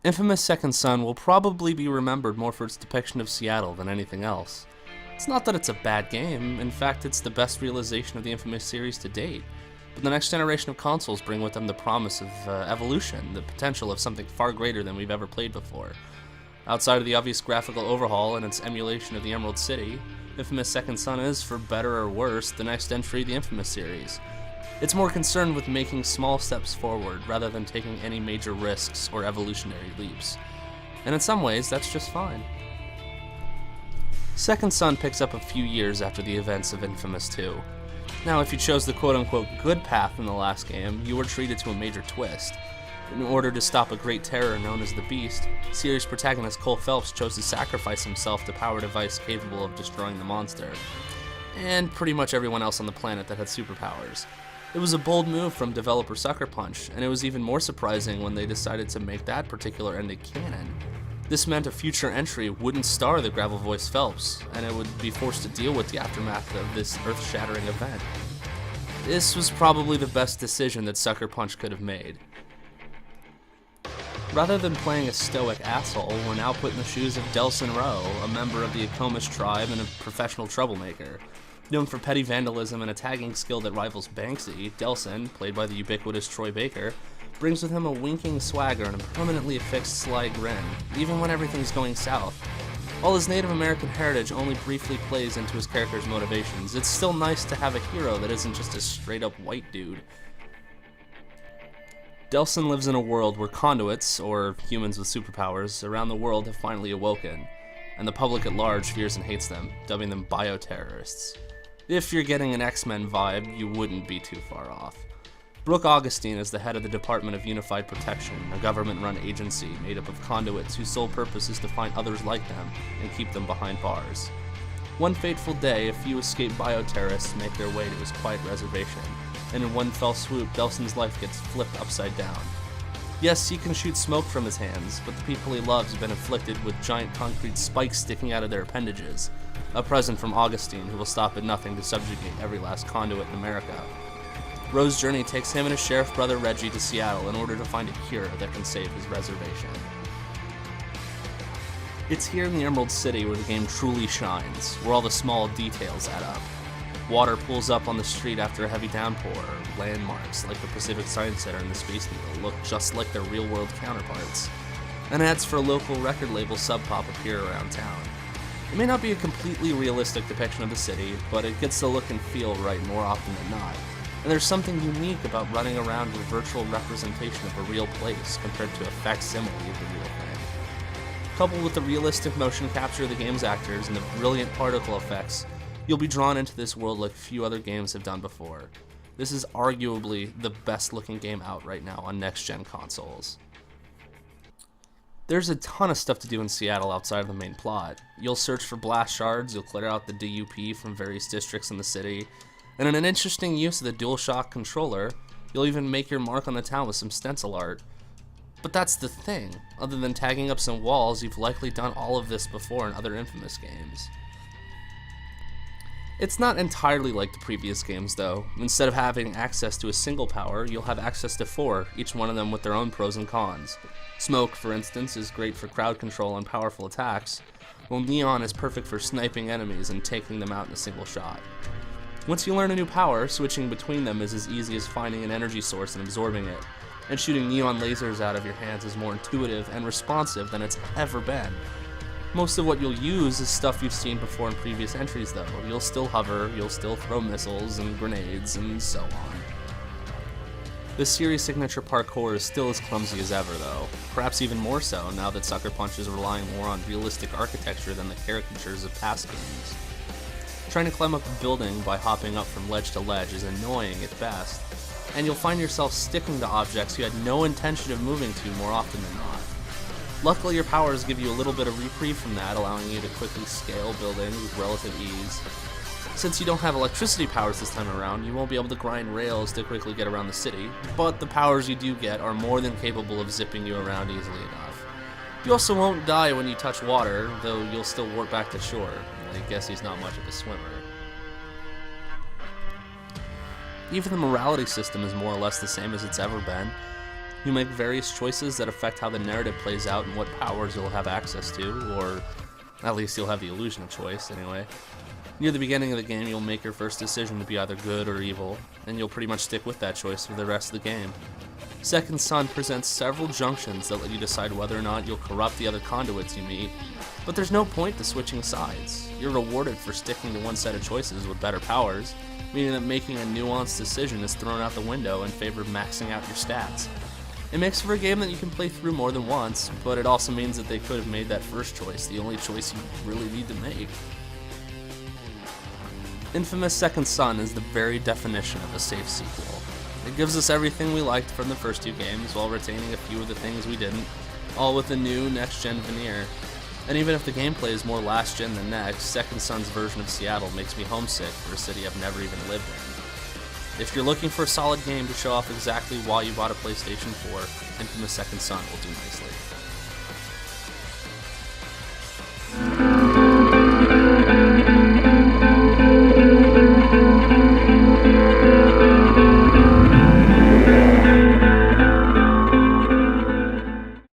Infamous Second Son will probably be remembered more for its depiction of Seattle than anything else. It's not that it's a bad game, in fact it's the best realization of the Infamous series to date, but the next generation of consoles bring with them the promise of evolution, the potential of something far greater than we've ever played before. Outside of the obvious graphical overhaul and its emulation of the Emerald City, Infamous Second Son is, for better or worse, the next entry of the Infamous series. It's more concerned with making small steps forward rather than taking any major risks or evolutionary leaps. And in some ways, that's just fine. Second Son picks up a few years after the events of Infamous 2. Now, if you chose the quote-unquote good path in the last game, you were treated to a major twist. In order to stop a great terror known as the Beast, series protagonist Cole Phelps chose to sacrifice himself to power a device capable of destroying the monster, and pretty much everyone else on the planet that had superpowers. It was a bold move from developer Sucker Punch, and it was even more surprising when they decided to make that particular ending canon. This meant a future entry wouldn't star the gravel-voiced Phelps, and it would be forced to deal with the aftermath of this earth-shattering event. This was probably the best decision that Sucker Punch could have made. Rather than playing a stoic asshole, we're now put in the shoes of Delsin Rowe, a member of the inFAMOUS tribe and a professional troublemaker. Known for petty vandalism and a tagging skill that rivals Banksy, Delsin, played by the ubiquitous Troy Baker, brings with him a winking swagger and a permanently affixed sly grin, even when everything's going south. While his Native American heritage only briefly plays into his character's motivations, it's still nice to have a hero that isn't just a straight-up white dude. Delsin lives in a world where conduits, or humans with superpowers, around the world have finally awoken, and the public at large fears and hates them, dubbing them bioterrorists. If you're getting an X-Men vibe, you wouldn't be too far off. Brooke Augustine is the head of the Department of Unified Protection, a government-run agency made up of conduits whose sole purpose is to find others like them and keep them behind bars. One fateful day, a few escaped bioterrorists make their way to his quiet reservation, and in one fell swoop, Delsin's life gets flipped upside down. Yes, he can shoot smoke from his hands, but the people he loves have been afflicted with giant concrete spikes sticking out of their appendages, a present from Augustine who will stop at nothing to subjugate every last conduit in America. Rose's journey takes him and his sheriff brother Reggie to Seattle in order to find a cure that can save his reservation. It's here in the Emerald City where the game truly shines, where all the small details add up. Water pools up on the street after a heavy downpour, landmarks like the Pacific Science Center and the Space Needle look just like their real-world counterparts, and ads for local record label Sub Pop appear around town. It may not be a completely realistic depiction of the city, but it gets the look and feel right more often than not, and there's something unique about running around with a virtual representation of a real place compared to a facsimile of the real thing. Coupled with the realistic motion capture of the game's actors and the brilliant particle effects, you'll be drawn into this world like few other games have done before. This is arguably the best looking game out right now on next-gen consoles. There's a ton of stuff to do in Seattle outside of the main plot. You'll search for blast shards, you'll clear out the DUP from various districts in the city, and in an interesting use of the DualShock controller, you'll even make your mark on the town with some stencil art. But that's the thing, other than tagging up some walls, you've likely done all of this before in other Infamous games. It's not entirely like the previous games though. Instead of having access to a single power, you'll have access to 4, each one of them with their own pros and cons. Smoke, for instance, is great for crowd control and powerful attacks, while Neon is perfect for sniping enemies and taking them out in a single shot. Once you learn a new power, switching between them is as easy as finding an energy source and absorbing it, and shooting neon lasers out of your hands is more intuitive and responsive than it's ever been. Most of what you'll use is stuff you've seen before in previous entries though. You'll still hover, you'll still throw missiles and grenades, and so on. The series' signature parkour is still as clumsy as ever though, perhaps even more so now that Sucker Punch is relying more on realistic architecture than the caricatures of past games. Trying to climb up a building by hopping up from ledge to ledge is annoying at best, and you'll find yourself sticking to objects you had no intention of moving to more often than not. Luckily, your powers give you a little bit of reprieve from that, allowing you to quickly scale buildings with relative ease. Since you don't have electricity powers this time around, you won't be able to grind rails to quickly get around the city, but the powers you do get are more than capable of zipping you around easily enough. You also won't die when you touch water, though you'll still warp back to shore. I guess he's not much of a swimmer. Even the morality system is more or less the same as it's ever been. You make various choices that affect how the narrative plays out and what powers you'll have access to, or at least you'll have the illusion of choice, anyway. Near the beginning of the game, you'll make your first decision to be either good or evil, and you'll pretty much stick with that choice for the rest of the game. Second Son presents several junctions that let you decide whether or not you'll corrupt the other conduits you meet, but there's no point to switching sides. You're rewarded for sticking to one set of choices with better powers, meaning that making a nuanced decision is thrown out the window in favor of maxing out your stats. It makes for a game that you can play through more than once, but it also means that they could have made that first choice the only choice you really need to make. inFAMOUS Second Son is the very definition of a safe sequel. It gives us everything we liked from the first two games while retaining a few of the things we didn't, all with a new next-gen veneer. And even if the gameplay is more last-gen than next, Second Son's version of Seattle makes me homesick for a city I've never even lived in. If you're looking for a solid game to show off exactly why you bought a PlayStation 4, inFAMOUS Second Son will do nicely.